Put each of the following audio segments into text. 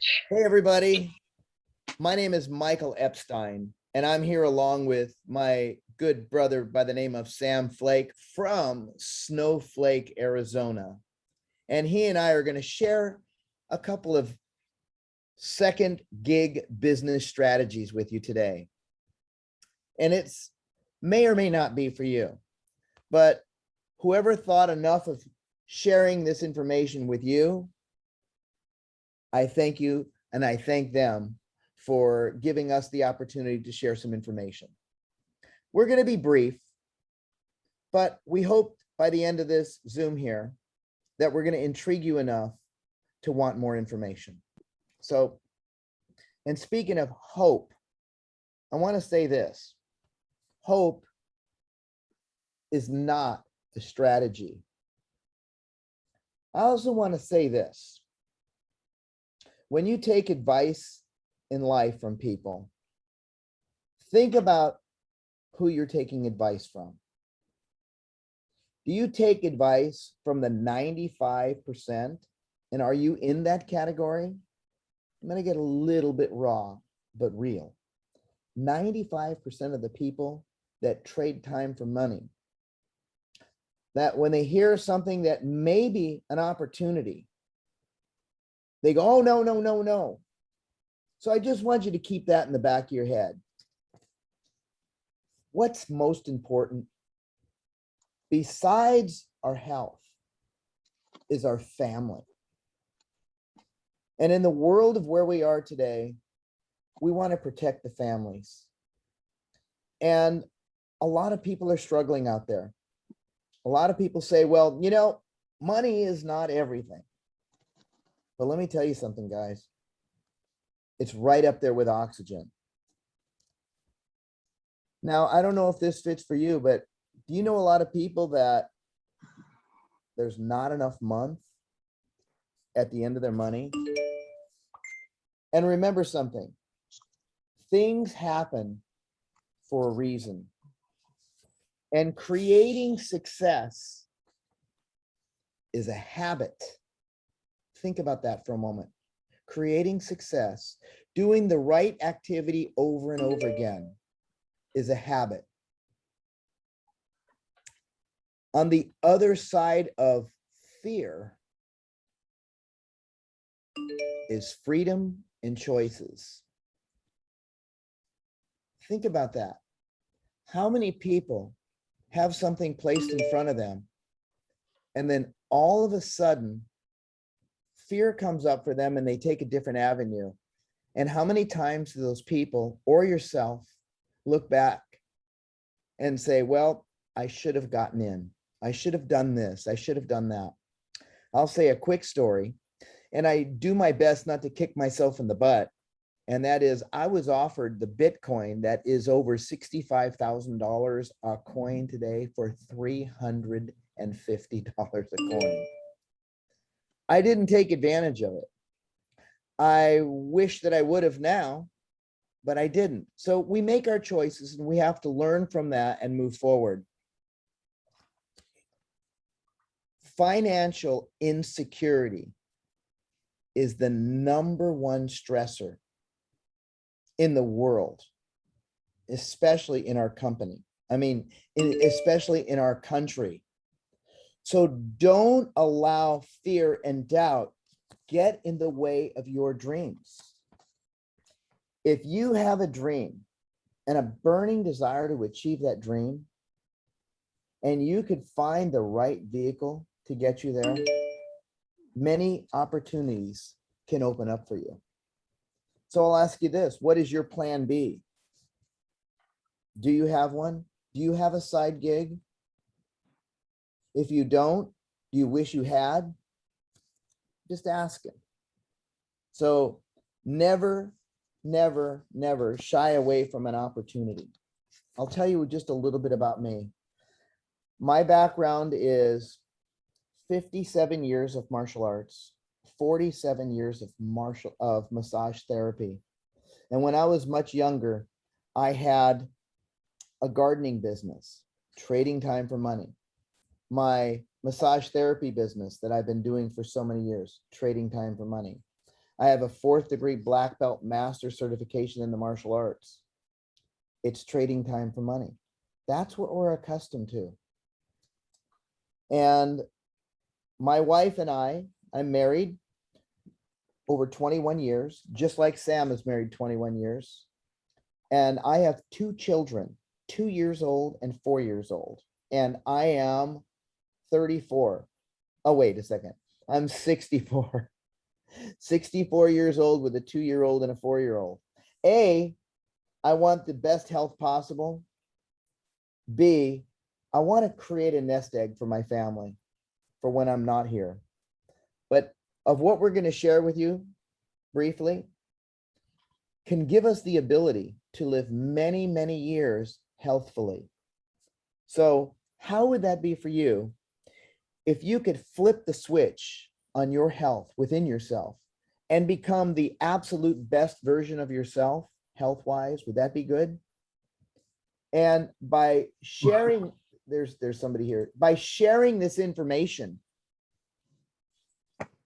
Hey, everybody. My name is Michael Epstein, and I'm here along with my good brother by the name of Sam Flake from Snowflake, Arizona. And he and I are going to share a couple of second gig business strategies with you today. And it's may or may not be for you, but whoever thought enough of sharing this information with you, I thank you and I thank them for giving us the opportunity to share some information. We're going to be brief, but we hope by the end of this Zoom here that we're going to intrigue you enough to want more information. So, and speaking of hope, I want to say this. Hope is not a strategy. I also want to say this. When you take advice in life from people, think about who you're taking advice from. Do you take advice from the 95%? And are you in that category? I'm going to get a little bit raw, but real. 95% of the people that trade time for money, that when they hear something that may be an opportunity, they go, oh, no, no, no, no. So I just want you to keep that in the back of your head. What's most important besides our health is our family. And in the world of where we are today, we want to protect the families. And a lot of people are struggling out there. A lot of people say, well, you know, money is not everything. But let me tell you something, guys. It's right up there with oxygen. Now, I don't know if this fits for you, but do you know a lot of people that there's not enough month at the end of their money? And remember something, things happen for a reason. And creating success is a habit. Think about that for a moment. Creating success, doing the right activity over and over again is a habit. On the other side of fear is freedom and choices. Think about that. How many people have something placed in front of them, and then all of a sudden, fear comes up for them and they take a different avenue? And how many times do those people or yourself look back and say, well, I should have gotten in. I should have done this. I should have done that. I'll say a quick story, and I do my best not to kick myself in the butt. And that is, I was offered the Bitcoin that is over $65,000 a coin today for $350 a coin. I didn't take advantage of it. I wish that I would have now, but I didn't. So we make our choices and we have to learn from that and move forward. Financial insecurity is the #1 stressor in the world, especially in our company. I mean, especially in our country. So don't allow fear and doubt get in the way of your dreams. If you have a dream and a burning desire to achieve that dream, and you could find the right vehicle to get you there, many opportunities can open up for you. So I'll ask you this, what is your plan B? Do you have one? Do you have a side gig? If you don't, do you wish you had? Just ask him. So never, never, never shy away from an opportunity. I'll tell you just a little bit about me. My background is 57 years of martial arts, 47 years of massage therapy. And when I was much younger, I had a gardening business, trading time for money. My massage therapy business that I've been doing for so many years, trading time for money. I have a 4th degree black belt master certification in the martial arts. It's trading time for money. That's what we're accustomed to. And my wife and I'm married over 21 years, just like Sam is married 21 years. And I have 2 children, 2 years old and 4 years old. And I am 34. Oh, wait a second. I'm 64. 64 years old with a 2-year-old and a 4-year-old. A, I want the best health possible. B, I want to create a nest egg for my family for when I'm not here. But of what we're going to share with you briefly can give us the ability to live many, many years healthfully. So how would that be for you if you could flip the switch on your health within yourself and become the absolute best version of yourself health-wise? Would that be good? And by sharing, there's somebody here, by sharing this information,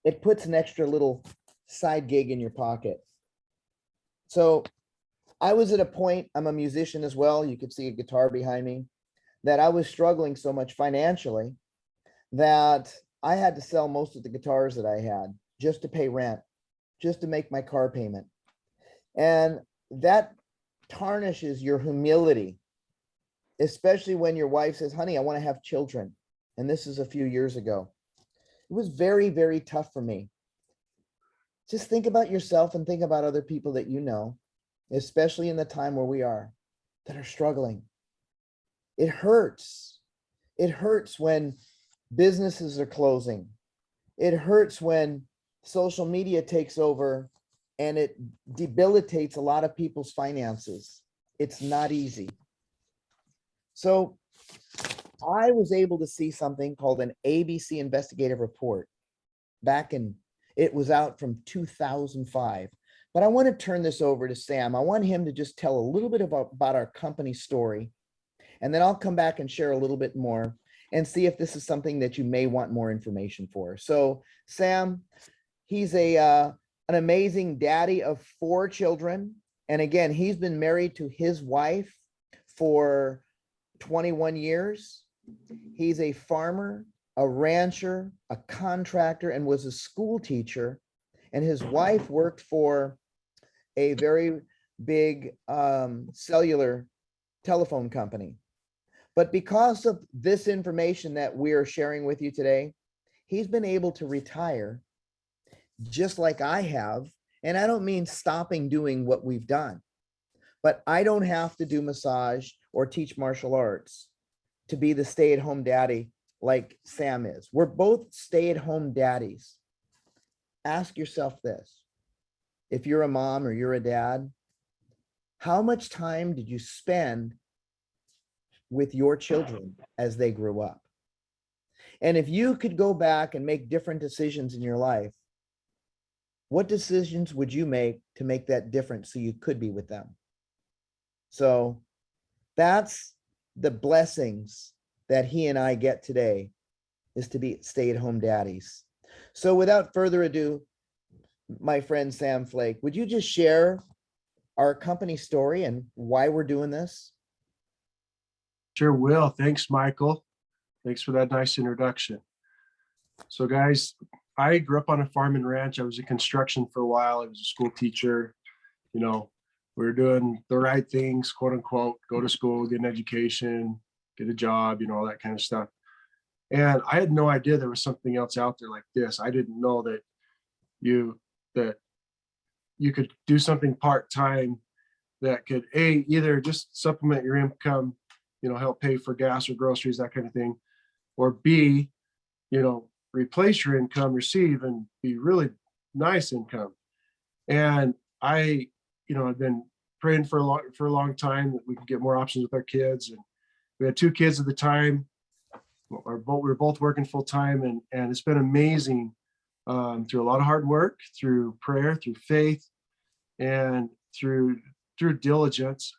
it puts an extra little side gig in your pocket. So I was at a point, I'm a musician as well, you could see a guitar behind me, that I was struggling so much financially that I had to sell most of the guitars that I had just to pay rent, just to make my car payment. And that tarnishes your humility, especially when your wife says, honey, I want to have children. And this is a few years ago. It was very, very tough for me. Just think about yourself and think about other people that you know, especially in the time where we are, that are struggling. It hurts. It hurts when businesses are closing. It hurts when social media takes over and it debilitates a lot of people's finances. It's not easy. So I was able to see something called an ABC investigative report it was out from 2005. But I want to turn this over to Sam. I want him to just tell a little bit about our company story. And then I'll come back and share a little bit more and see if this is something that you may want more information for. So Sam, he's an amazing daddy of 4 children. And again, he's been married to his wife for 21 years. He's a farmer, a rancher, a contractor, and was a school teacher. And his wife worked for a very big cellular telephone company. But because of this information that we are sharing with you today, he's been able to retire just like I have. And I don't mean stopping doing what we've done, but I don't have to do massage or teach martial arts to be the stay-at-home daddy like Sam is. We're both stay-at-home daddies. Ask yourself this. If you're a mom or you're a dad, how much time did you spend with your children as they grew up? And if you could go back and make different decisions in your life, what decisions would you make to make that difference so you could be with them? So that's the blessings that he and I get today, is to be stay-at-home daddies. So without further ado, my friend Sam Flake, would you just share our company story and why we're doing this? Sure will. Thanks, Michael. Thanks for that nice introduction. So guys, I grew up on a farm and ranch. I was in construction for a while. I was a school teacher. You know, we were doing the right things, quote unquote, go to school, get an education, get a job, you know, all that kind of stuff. And I had no idea there was something else out there like this. I didn't know that you could do something part-time that could either just supplement your income, you know, help pay for gas or groceries, that kind of thing, or B, you know, replace your income, receive, and be really nice income. And I, you know, I've been praying for a long time that we could get more options with our kids. And we had 2 kids at the time. We were both working full time, and it's been amazing through a lot of hard work, through prayer, through faith, and through diligence,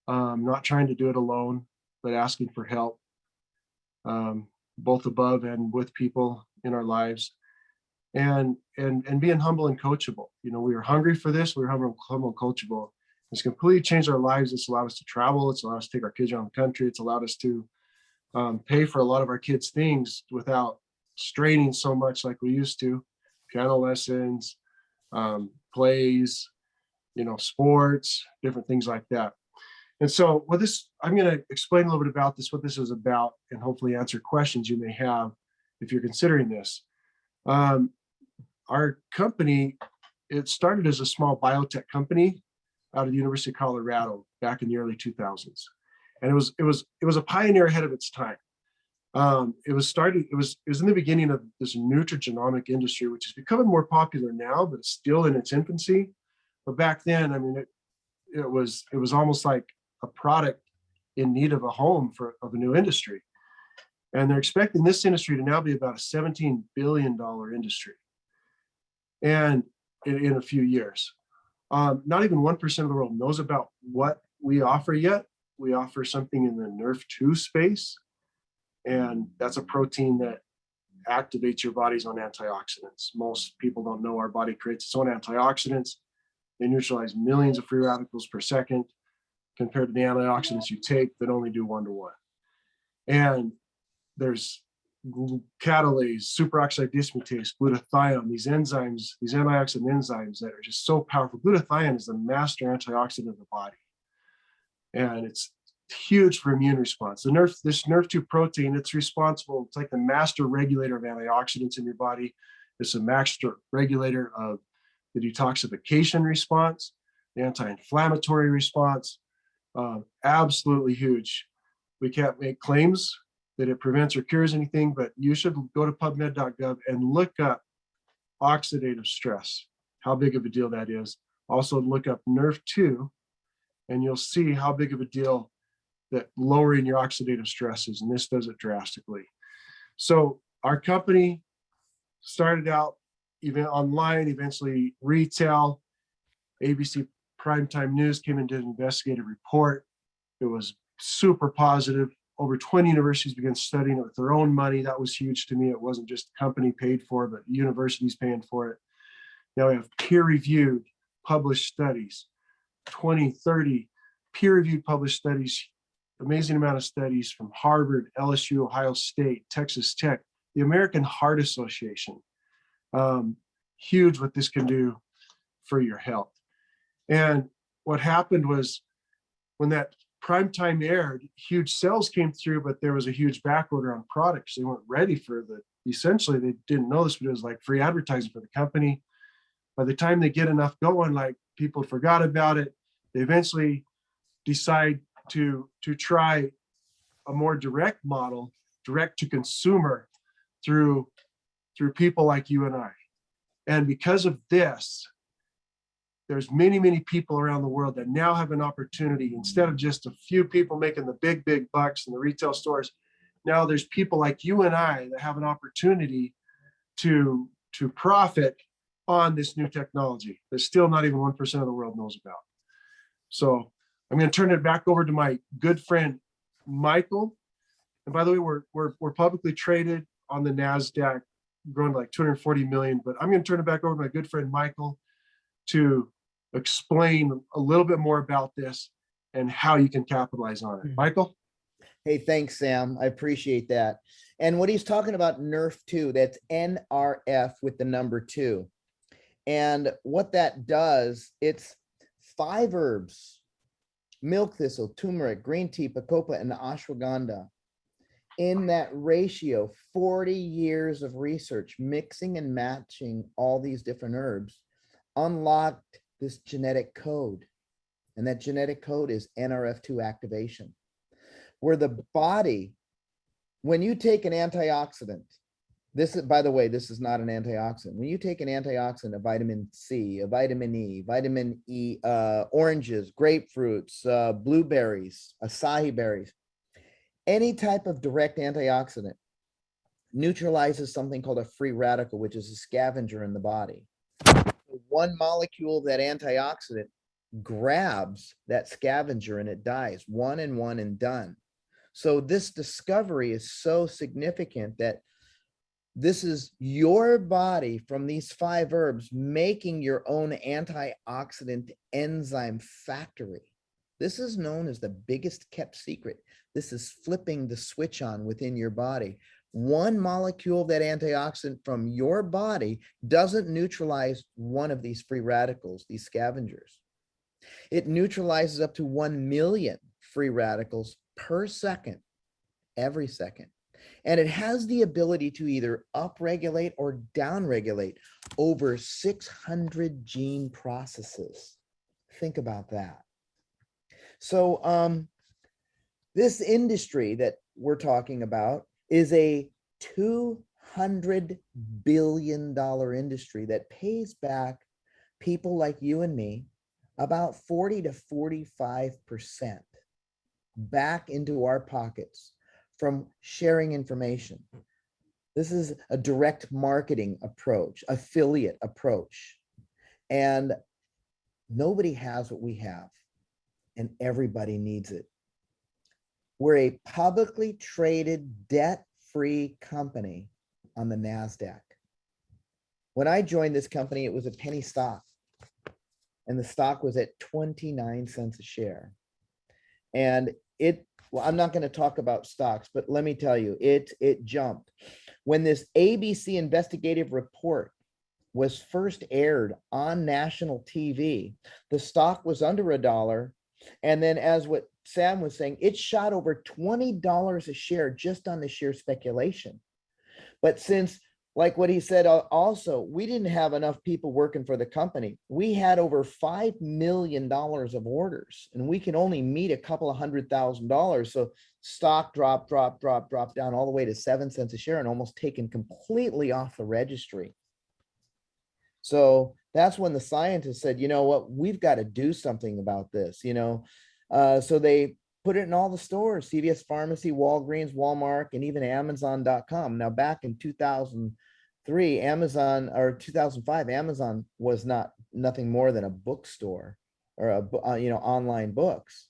not trying to do it alone, but asking for help, both above and with people in our lives. and being humble and coachable. You know, we were hungry for this. We were humble and coachable. It's completely changed our lives. It's allowed us to travel. It's allowed us to take our kids around the country. It's allowed us to pay for a lot of our kids' things without straining so much like we used to. Piano lessons, plays, you know, sports, different things like that. And so what this, I'm going to explain a little bit about this, what this is about, and hopefully answer questions you may have if you're considering this. Our company, it started as a small biotech company out of the University of Colorado back in the early 2000s. And it was a pioneer ahead of its time. It was in the beginning of this nutrigenomic industry, which is becoming more popular now, but it's still in its infancy. But back then, I mean, it was almost like a product in need of a home of a new industry. And they're expecting this industry to now be about a $17 billion industry. And in a few years, not even 1% of the world knows about what we offer yet. We offer something in the NRF2 space. And that's a protein that activates your body's own antioxidants. Most people don't know our body creates its own antioxidants. They neutralize millions of free radicals per second compared to the antioxidants you take that only do 1-to-1. And there's catalase, superoxide dismutase, glutathione, these enzymes, these antioxidant enzymes that are just so powerful. Glutathione is the master antioxidant of the body. And it's huge for immune response. This NRF2 protein, it's responsible, it's like the master regulator of antioxidants in your body. It's a master regulator of the detoxification response, the anti-inflammatory response. Absolutely huge. We can't make claims that it prevents or cures anything, but you should go to pubmed.gov and look up oxidative stress, how big of a deal that is. Also look up NRF2, and you'll see how big of a deal that lowering your oxidative stress is, and this does it drastically. So our company started out even online, eventually retail. ABC Primetime News came and did an investigative report. It was super positive. Over 20 universities began studying it with their own money. That was huge to me. It wasn't just company paid for, but universities paying for it. Now we have peer-reviewed, published studies, 20, 30 peer-reviewed published studies, amazing amount of studies from Harvard, LSU, Ohio State, Texas Tech, the American Heart Association. Huge what this can do for your health. And what happened was when that prime time aired, huge sales came through, but there was a huge back order on products. They weren't ready for essentially they didn't know this, but it was like free advertising for the company. By the time they get enough going, like people forgot about it. They eventually decide to try a more direct model, direct to consumer through people like you and I. And because of this, there's many, many people around the world that now have an opportunity, instead of just a few people making the big, big bucks in the retail stores. Now there's people like you and I that have an opportunity to profit on this new technology that still not even 1% of the world knows about. So I'm going to turn it back over to my good friend, Michael. And by the way, we're publicly traded on the NASDAQ, grown to like 240 million, but I'm going to turn it back over to my good friend, Michael, to explain a little bit more about this and how you can capitalize on it. Michael? Hey, thanks, Sam. I appreciate that. And what he's talking about, NRF2, that's NRF with the number 2. And what that does, it's 5 herbs: milk thistle, turmeric, green tea, bacopa, and ashwagandha. In that ratio, 40 years of research, mixing and matching all these different herbs, unlocked this genetic code. And that genetic code is NRF2 activation, where the body, when you take an antioxidant, this is, by the way, this is not an antioxidant. When you take an antioxidant, a vitamin C, a vitamin E, oranges, grapefruits, blueberries, acai berries, any type of direct antioxidant neutralizes something called a free radical, which is a scavenger in the body. One molecule of that antioxidant grabs that scavenger and it dies. One and done. So this discovery is so significant that This is your body from these 5 herbs making your own antioxidant enzyme factory. This is known as the biggest kept secret. This is flipping the switch on within your body. One molecule of that antioxidant from your body doesn't neutralize one of these free radicals, these scavengers. It neutralizes up to 1 million free radicals per second, every second. And it has the ability to either upregulate or downregulate over 600 gene processes. Think about that. So this industry that we're talking about is a $200 billion industry that pays back people like you and me about 40 to 45% back into our pockets from sharing information. This is a direct marketing approach, affiliate approach. And nobody has what we have, and everybody needs it. We're a publicly traded, debt-free company on the NASDAQ. When I joined this company, it was a penny stock, and the stock was at 29 cents a share. And well, I'm not going to talk about stocks, but let me tell you, it jumped. When this ABC investigative report was first aired on national TV, the stock was under $1. And then, as what Sam was saying, it shot over $20 a share just on the sheer speculation. But since, like what he said, also, we didn't have enough people working for the company. We had over $5 million of orders, and we can only meet a couple of $100,000. So stock dropped down all the way to 7 cents a share and almost taken completely off the registry. So that's when the scientists said, you know what, we've got to do something about this, So they put it in all the stores, CVS Pharmacy, Walgreens, Walmart, and even Amazon.com. Now, back in 2003, Amazon, or 2005, Amazon was nothing more than a bookstore or online books.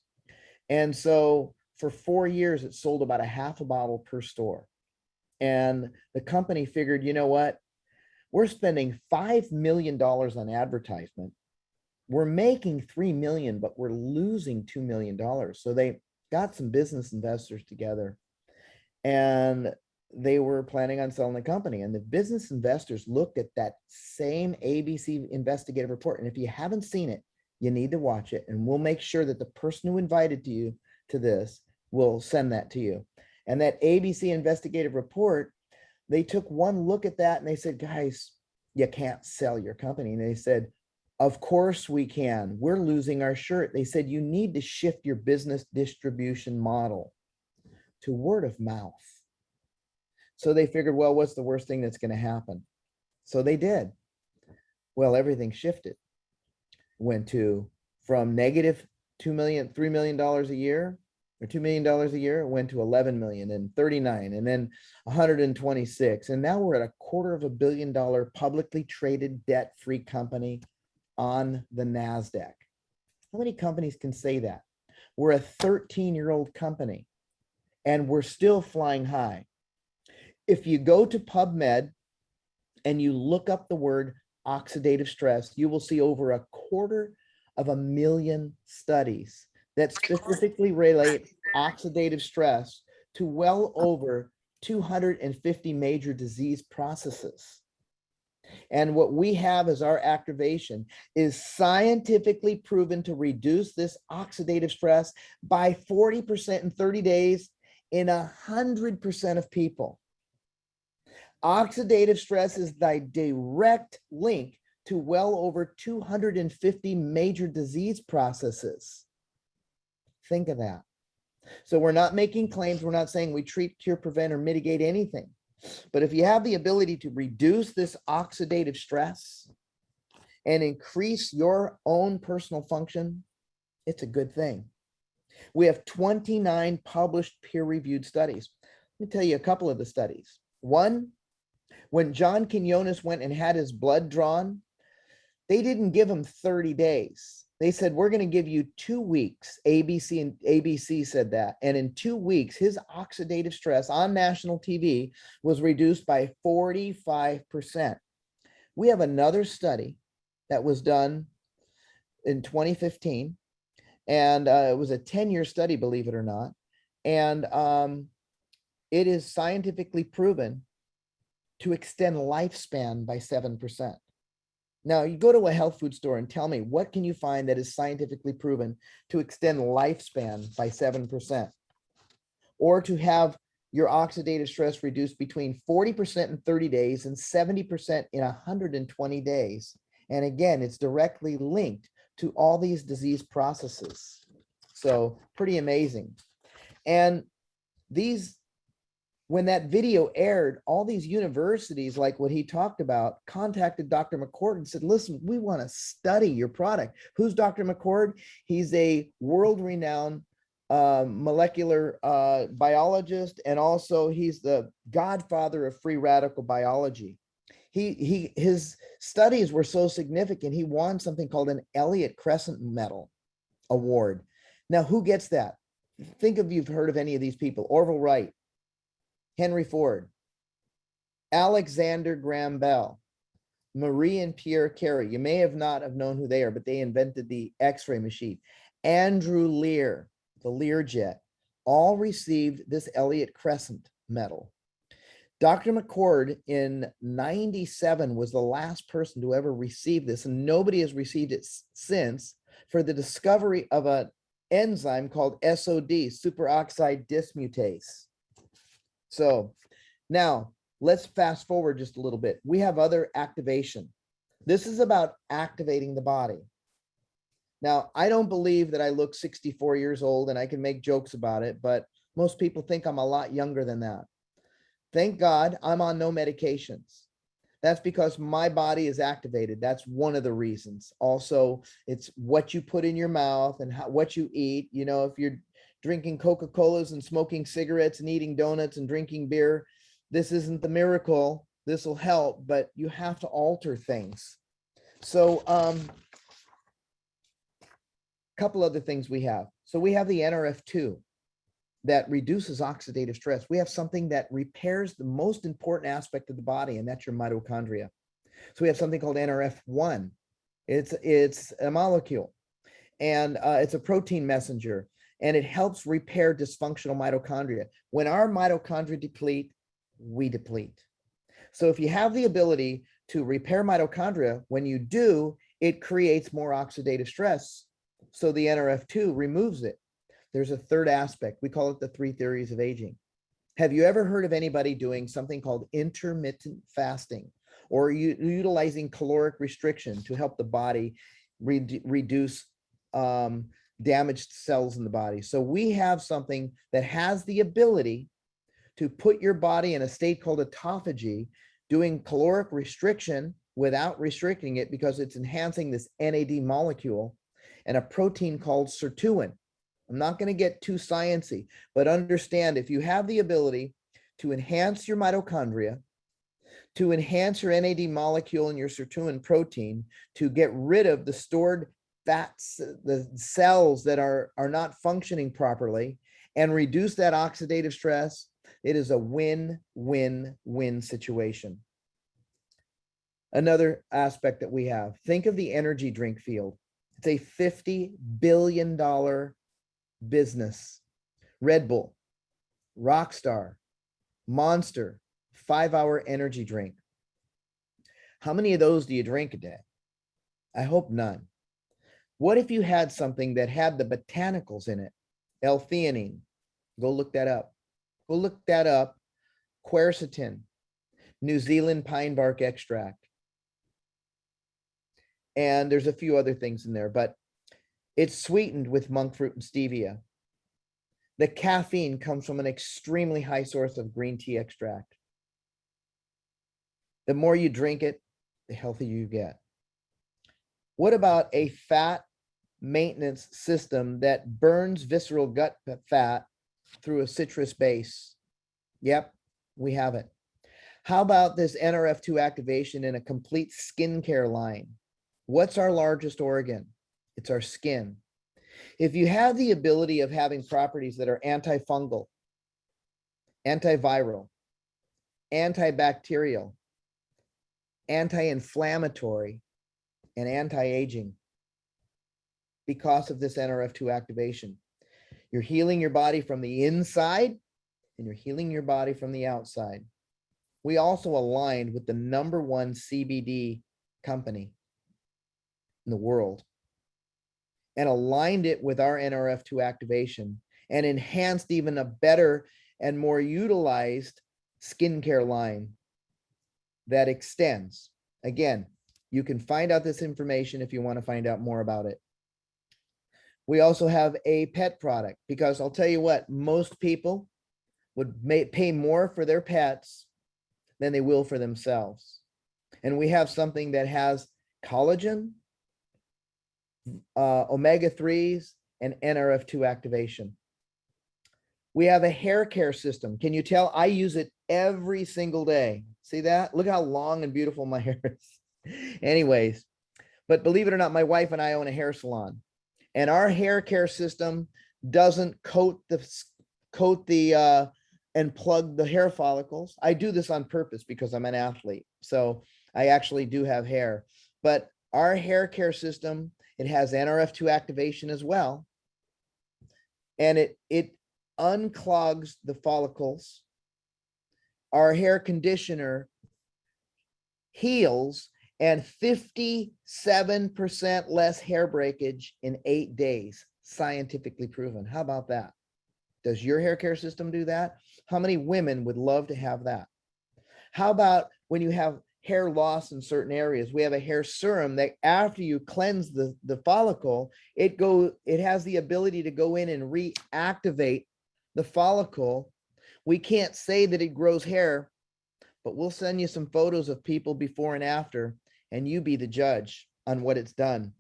And so for 4 years, it sold about a half a bottle per store. And the company figured, you know what? We're spending $5 million on advertisement. We're making $3 million, but we're losing $2 million. So they got some business investors together, and they were planning on selling the company. And the business investors looked at that same ABC investigative report. And if you haven't seen it, you need to watch it. And we'll make sure that the person who invited you to this will send that to you. And that ABC investigative report, they took one look at that and they said, guys, you can't sell your company. And they said, of course we can. We're losing our shirt. They said, you need to shift your business distribution model to word of mouth. So they figured, well, what's the worst thing that's going to happen? So they did. Well, everything shifted. Went from negative $3 million a year, or $2 million a year, it went to 11 million and 39, and then 126. And now we're at $250 million publicly traded debt-free company on the NASDAQ. How many companies can say that? We're a 13-year-old company, and we're still flying high. If you go to PubMed and you look up the word oxidative stress, you will see over 250,000 studies that specifically relate oxidative stress to well over 250 major disease processes. And what we have as our activation is scientifically proven to reduce this oxidative stress by 40% in 30 days in 100% of people. Oxidative stress is the direct link to well over 250 major disease processes. Think of that. So we're not making claims. We're not saying we treat, cure, prevent, or mitigate anything. But if you have the ability to reduce this oxidative stress and increase your own personal function, it's a good thing. We have 29 published peer-reviewed studies. Let me tell you a couple of the studies. One, when John Quinones went and had his blood drawn, they didn't give him 30 days. They said, we're going to give you 2 weeks. ABC said that. And in 2 weeks, his oxidative stress on national TV was reduced by 45%. We have another study that was done in 2015. And it was a 10-year study, believe it or not. And it is scientifically proven to extend lifespan by 7%. Now, you go to a health food store and tell me, what can you find that is scientifically proven to extend lifespan by 7%? Or to have your oxidative stress reduced between 40% in 30 days and 70% in 120 days. And again, it's directly linked to all these disease processes. So pretty amazing. And these, when that video aired, all these universities, like what he talked about, contacted Dr. McCord and said, listen, we want to study your product. Who's Dr. McCord? He's a world-renowned molecular biologist, and also he's the godfather of free radical biology. His studies were so significant, he won something called an Elliott Crescent Medal Award. Now, who gets that? Think if you've heard of any of these people: Orville Wright, Henry Ford, Alexander Graham Bell, Marie and Pierre Curie. You may have not have known who they are, but they invented the X-ray machine. Andrew Lear, the Learjet, all received this Elliott Crescent Medal. Dr. McCord in 97 was the last person to ever receive this, and nobody has received it since, for the discovery of an enzyme called SOD, superoxide dismutase. So now let's fast forward just a little bit. We have other activation. This is about activating the body. Now, I don't believe that I look 64 years old, and I can make jokes about it, but most people think I'm a lot younger than that. Thank God I'm on no medications. That's because my body is activated. That's one of the reasons. Also, it's what you put in your mouth and what you eat. You know, if you're drinking Coca-Colas and smoking cigarettes and eating donuts and drinking beer, this isn't the miracle. This will help, but you have to alter things. So a couple other things we have. So we have the NRF2 that reduces oxidative stress. We have something that repairs the most important aspect of the body, and that's your mitochondria. So we have something called NRF1. It's a molecule, and it's a protein messenger, and it helps repair dysfunctional mitochondria. When our mitochondria deplete, we deplete. So if you have the ability to repair mitochondria, when you do, it creates more oxidative stress. So the NRF2 removes it. There's a third aspect. We call it the 3 theories of aging. Have you ever heard of anybody doing something called intermittent fasting, or utilizing caloric restriction to help the body reduce damaged cells in the body? So we have something that has the ability to put your body in a state called autophagy, doing caloric restriction without restricting it, because it's enhancing this NAD molecule and a protein called sirtuin. I'm not going to get too sciencey, but understand, if you have the ability to enhance your mitochondria, to enhance your NAD molecule and your sirtuin protein, to get rid of the stored fats, the cells that are not functioning properly, and reduce that oxidative stress, it is a win-win-win situation. Another aspect that we have, think of the energy drink field. It's a $50 billion business. Red Bull, Rockstar, Monster, 5-hour energy drink. How many of those do you drink a day? I hope none. What if you had something that had the botanicals in it? L-theanine, go look that up. Go look that up. Quercetin, New Zealand pine bark extract. And there's a few other things in there, but it's sweetened with monk fruit and stevia. The caffeine comes from an extremely high source of green tea extract. The more you drink it, the healthier you get. What about a fat maintenance system that burns visceral gut fat through a citrus base? Yep, we have it. How about this NRF2 activation in a complete skincare line? What's our largest organ? It's our skin. If you have the ability of having properties that are antifungal, antiviral, antibacterial, anti-inflammatory, and anti-aging because of this NRF2 activation, you're healing your body from the inside and you're healing your body from the outside. We also aligned with the #1 CBD company in the world and aligned it with our NRF2 activation and enhanced even a better and more utilized skincare line that extends. Again, you can find out this information if you want to find out more about it. We also have a pet product because I'll tell you what, most people would pay more for their pets than they will for themselves. And we have something that has collagen, omega-3s, and NRF2 activation. We have a hair care system. Can you tell? I use it every single day. See that? Look how long and beautiful my hair is. Anyways, but believe it or not, my wife and I own a hair salon, and our hair care system doesn't coat the and plug the hair follicles. I do this on purpose because I'm an athlete, so I actually do have hair. But our hair care system, it has NRF2 activation as well, and it unclogs the follicles. Our hair conditioner heals and 57% less hair breakage in 8 days, scientifically proven. How about that? Does your hair care system do that? How many women would love to have that? How about when you have hair loss in certain areas? We have a hair serum that after you cleanse the follicle, it has the ability to go in and reactivate the follicle. We can't say that it grows hair, but we'll send you some photos of people before and after, and you be the judge on what it's done.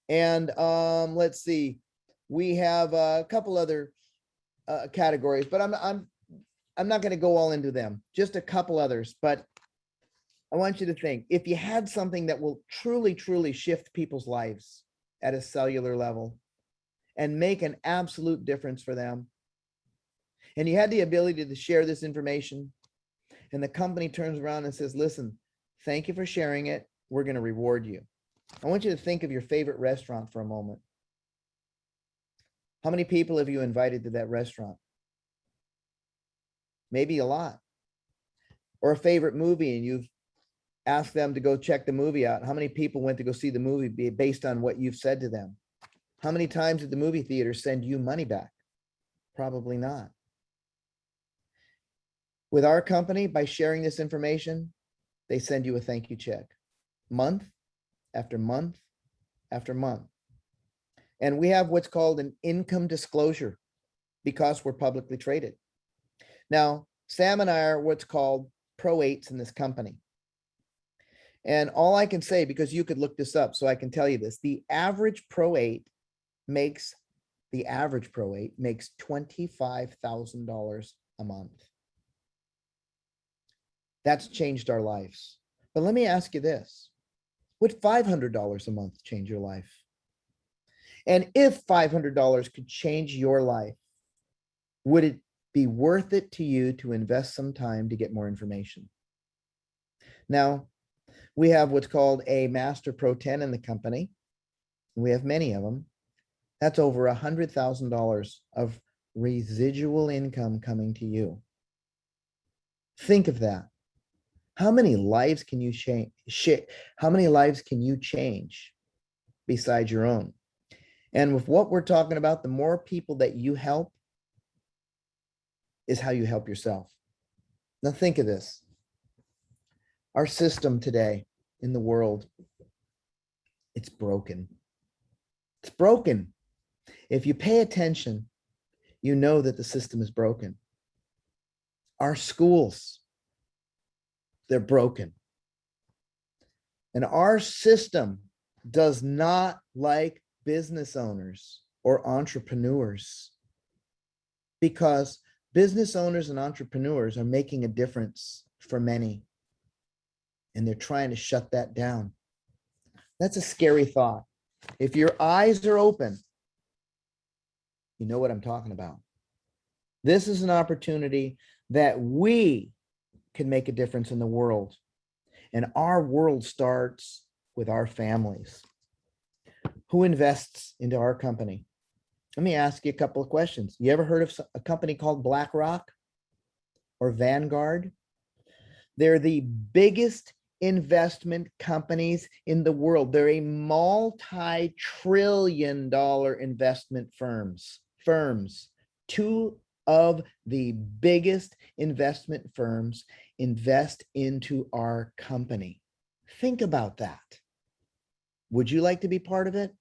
And let's see, we have a couple other categories, but I'm not going to go all into them, just a couple others. But I want you to think, if you had something that will truly shift people's lives at a cellular level and make an absolute difference for them, and you had the ability to share this information, and the company turns around and says, listen, thank you for sharing it, we're going to reward you. I want you to think of your favorite restaurant for a moment. How many people have you invited to that restaurant? Maybe a lot. Or a favorite movie, and you've asked them to go check the movie out. How many people went to go see the movie based on what you've said to them? How many times did the movie theater send you money back? Probably not. With our company, by sharing this information, they send you a thank you check, month after month after month. And we have what's called an income disclosure because we're publicly traded. Now, Sam and I are what's called Pro 8s in this company. And all I can say, because you could look this up, so I can tell you this, the average Pro 8 makes $25,000 a month. That's changed our lives. But let me ask you this. Would $500 a month change your life? And if $500 could change your life, would it be worth it to you to invest some time to get more information? Now, we have what's called a Master Pro 10 in the company. We have many of them. That's over $100,000 of residual income coming to you. Think of that. How many lives can you change? How many lives can you change besides your own? And with what we're talking about, the more people that you help is how you help yourself. Now think of this. Our system today in the world, it's broken. It's broken. If you pay attention, you know that the system is broken. Our schools, they're broken. And our system does not like business owners or entrepreneurs, because business owners and entrepreneurs are making a difference for many, and they're trying to shut that down. That's a scary thought. If your eyes are open, you know what I'm talking about. This is an opportunity that we can make a difference in the world. And our world starts with our families. Who invests into our company? Let me ask you a couple of questions. You ever heard of a company called BlackRock or Vanguard? They're the biggest investment companies in the world. They're a multi-trillion-dollar investment firms. Two of the biggest investment firms invest into our company. Think about that. Would you like to be part of it?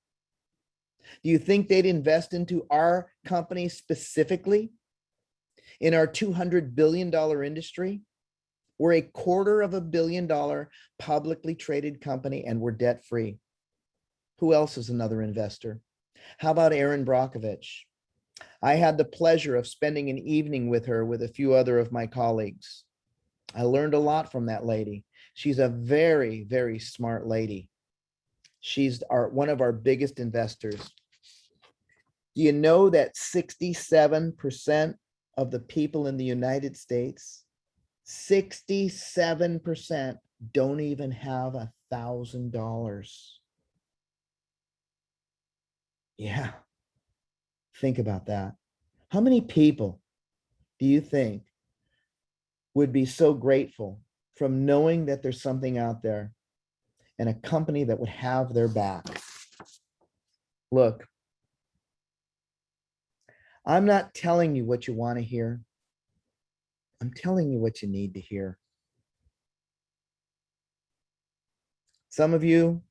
Do you think they'd invest into our company specifically in our $200 billion industry? We're $250 million publicly traded company and we're debt free. Who else is another investor? How about Erin Brockovich? I had the pleasure of spending an evening with her with a few other of my colleagues. I learned a lot from that lady. She's a very, very smart lady. She's one of our biggest investors. Do you know that 67% of the people in the United States, 67% don't even have $1,000? Yeah, think about that. How many people do you think would be so grateful from knowing that there's something out there and a company that would have their back? Look, I'm not telling you what you want to hear. I'm telling you what you need to hear. Some of you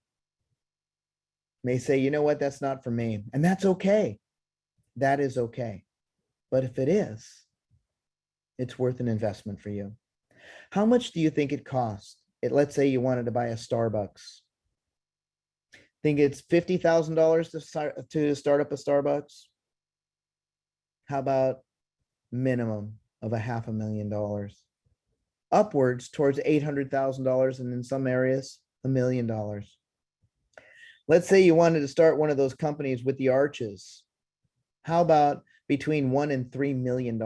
may say, you know what, that's not for me. And that's okay. That is okay. But if it is, it's worth an investment for you. How much do you think it costs? Let's say you wanted to buy a Starbucks. Think it's $50,000 to start up a Starbucks? How about minimum of $500,000? Upwards towards $800,000 and in some areas, $1 million. Let's say you wanted to start one of those companies with the arches. How about between $1 and $3 million?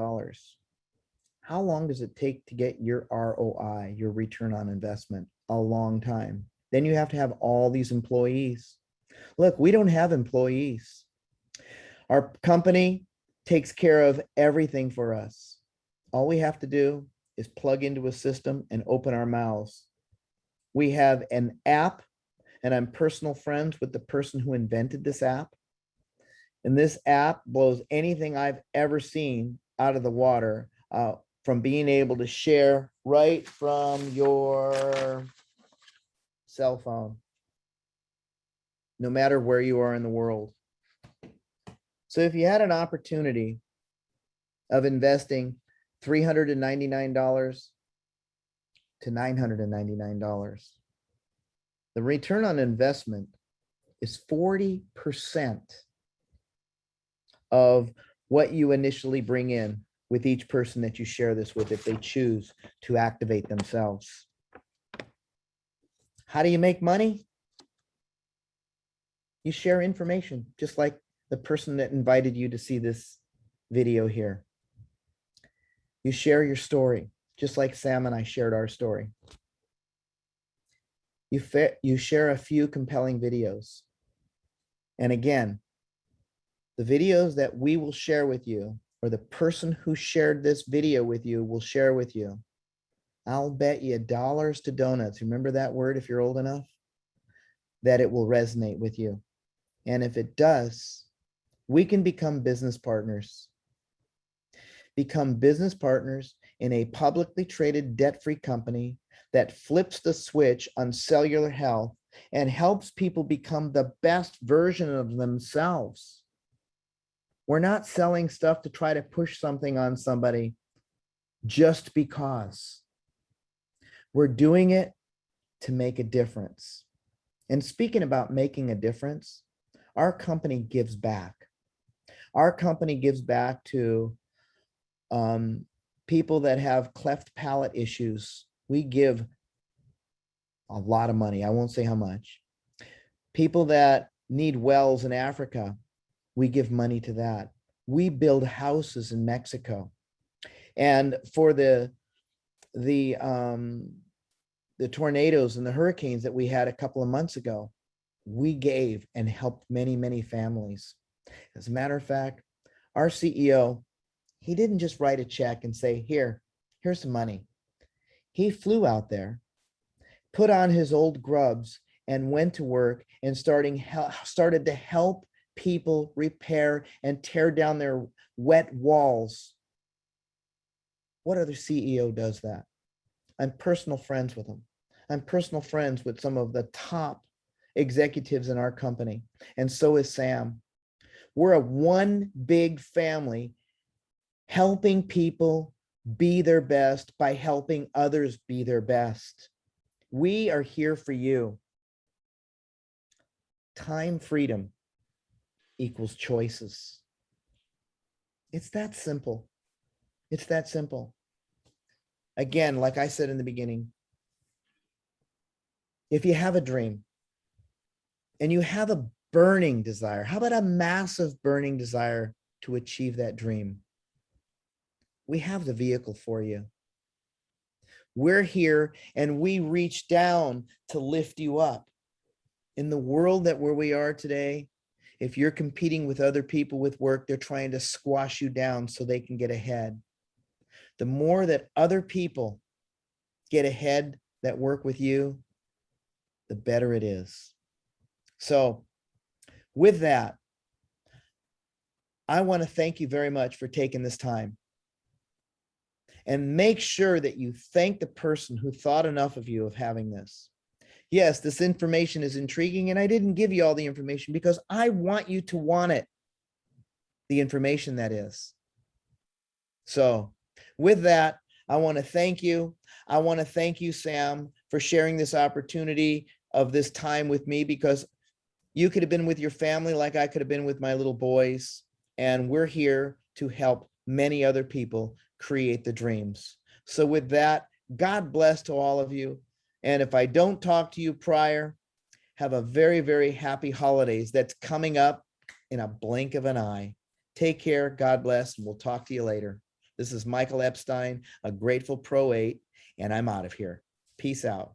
How long does it take to get your ROI, your return on investment? A long time. Then you have to have all these employees. Look, we don't have employees. Our company takes care of everything for us. All we have to do is plug into a system and open our mouths. We have an app, and I'm personal friends with the person who invented this app. And this app blows anything I've ever seen out of the water, from being able to share right from your cell phone, no matter where you are in the world. So if you had an opportunity of investing $399 to $999, the return on investment is 40% of what you initially bring in with each person that you share this with, if they choose to activate themselves. How do you make money? You share information, just like the person that invited you to see this video here. You share your story, just like Sam and I shared our story. You share a few compelling videos. And again, the videos that we will share with you, or the person who shared this video with you will share with you, I'll bet you dollars to donuts, remember that word if you're old enough, that it will resonate with you. And if it does, we can become business partners. Become business partners in a publicly traded debt-free company that flips the switch on cellular health and helps people become the best version of themselves. We're not selling stuff to try to push something on somebody just because. We're doing it to make a difference. And speaking about making a difference, our company gives back. Our company gives back to people that have cleft palate issues. We give a lot of money. I won't say how much. People that need wells in Africa, we give money to that. We build houses in Mexico. And for the tornadoes and the hurricanes that we had a couple of months ago, we gave and helped many, many families. As a matter of fact, our CEO, he didn't just write a check and say, here's some money. He flew out there, put on his old grubs, and went to work and started to help people repair and tear down their wet walls. What other CEO does that? I'm personal friends with him. I'm personal friends with some of the top executives in our company, and so is Sam. We're a one big family, helping people be their best by helping others be their best. We are here for you. Time freedom equals choices. It's that simple. It's that simple. Again, like I said in the beginning, if you have a dream and you have a burning desire, how about a massive burning desire to achieve that dream? We have the vehicle for you. We're here and we reach down to lift you up. In the world that where we are today, if you're competing with other people with work, they're trying to squash you down so they can get ahead. The more that other people get ahead that work with you, the better it is. So with that, I want to thank you very much for taking this time. And make sure that you thank the person who thought enough of you of having this. Yes, this information is intriguing, and I didn't give you all the information because I want you to want it. The information that is. So with that, I want to thank you. I want to thank you, Sam, for sharing this opportunity of this time with me, because you could have been with your family like I could have been with my little boys. And we're here to help many other people create the dreams. So with that, God bless to all of you. And if I don't talk to you prior, have a very, very happy holidays that's coming up in a blink of an eye. Take care. God bless. And we'll talk to you later. This is Michael Epstein, a Grateful Pro 8, and I'm out of here. Peace out.